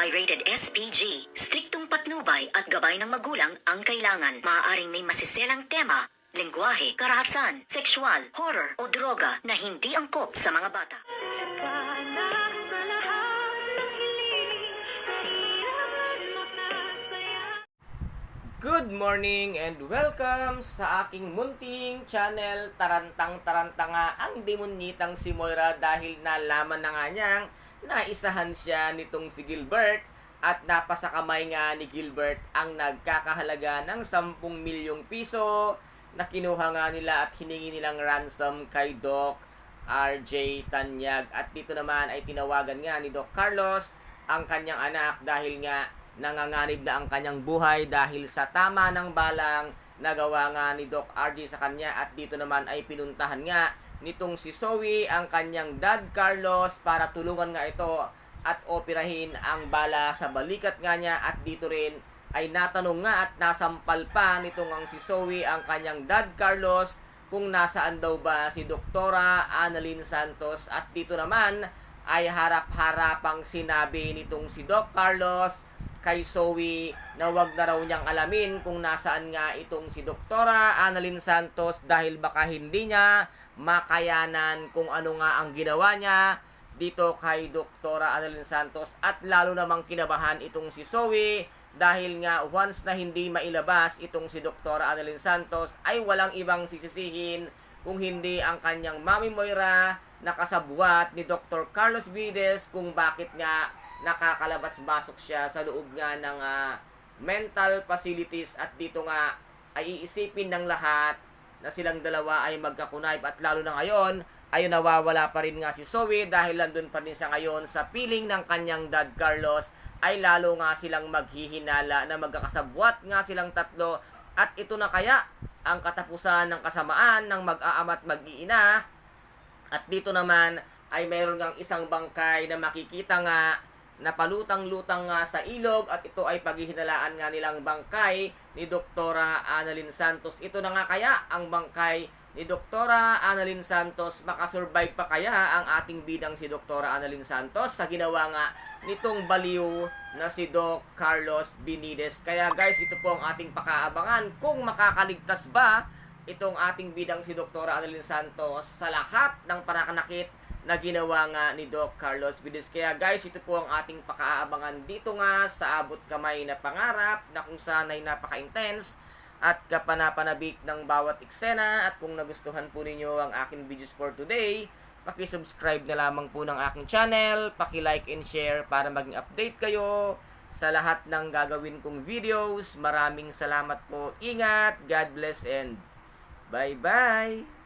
Rated SPG. Striktong patnubay at gabay ng magulang ang kailangan. Maaaring may masiselang tema, lengguwahe, karahasan, sexual, horror o droga na hindi angkop sa mga bata. Good morning and welcome sa aking munting channel. Tarantang-taranta nga ang demonyitang si Moira dahil nalaman na nga niyang naisahan siya nitong si Gilbert at napasakamay nga ni Gilbert ang nagkakahalaga ng 10 milyong piso na kinuha nga nila at hiningi nilang ransom kay Doc RJ Tanyag. At dito naman ay tinawagan nga ni Doc Carlos ang kanyang anak dahil nga nanganganib na ang kanyang buhay dahil sa tama ng balang nagawa nga ni Doc RJ sa kanya. At dito naman ay pinuntahan nga nitong si Zoe ang kanyang dad Carlos para tulungan nga ito at operahin ang bala sa balikat nga niya. At dito rin ay natanong nga at nasampal pa nitong ang si Zoe ang kanyang dad Carlos kung nasaan daw ba si Doktora Annalyn Santos. At dito naman ay harap-harapang sinabi nitong si Doc Carlos kay Zoe na wag na raw niyang alamin kung nasaan nga itong si Doktora Annalyn Santos dahil baka hindi niya makayanan kung ano nga ang ginawa niya dito kay Doktora Annalyn Santos. At lalo namang kinabahan itong si Zoe dahil nga once na hindi mailabas itong si Doktora Annalyn Santos ay walang ibang sisisihin kung hindi ang kanyang Mami Moira na kasabwat ni Dr. Carlos Vides kung bakit nga nakakalabas-basok siya sa loob nga ng mental facilities. At dito nga ay iisipin ng lahat na silang dalawa ay magkakunayb. At lalo na ngayon ay nawawala pa rin nga si Zoe dahil nandun pa rin siya ngayon sa piling ng kanyang dad Carlos. Ay lalo nga silang maghihinala na magkakasabwat nga silang tatlo. At ito na kaya ang katapusan ng kasamaan ng mag-aama't mag-iina. At dito naman ay mayroon ngang isang bangkay na makikita nga na palutang-lutang nga sa ilog at ito ay paghihinalaan nga nilang bangkay ni Doktora Annalyn Santos. Ito na nga kaya ang bangkay ni Doktora Annalyn Santos. Makasurvive pa kaya ang ating bidang si Doktora Annalyn Santos sa ginawa nga nitong baliw na si Doc Carlos Binides? Kaya guys, ito po ang ating pakaabangan kung makakaligtas ba itong ating bidang si Doktora Annalyn Santos sa lahat ng panakanakit na ginawa nga ni Doc Carlos Vides. Kaya guys, ito po ang ating pakaabangan dito nga sa Abot Kamay na Pangarap na kung saan ay napaka-intense at kapanapanabik ng bawat eksena. At kung nagustuhan po ninyo ang aking videos for today, paki-subscribe na lamang po ng aking channel, paki-like and share para maging update kayo sa lahat ng gagawin kong videos. Maraming salamat po. Ingat, God bless and bye-bye!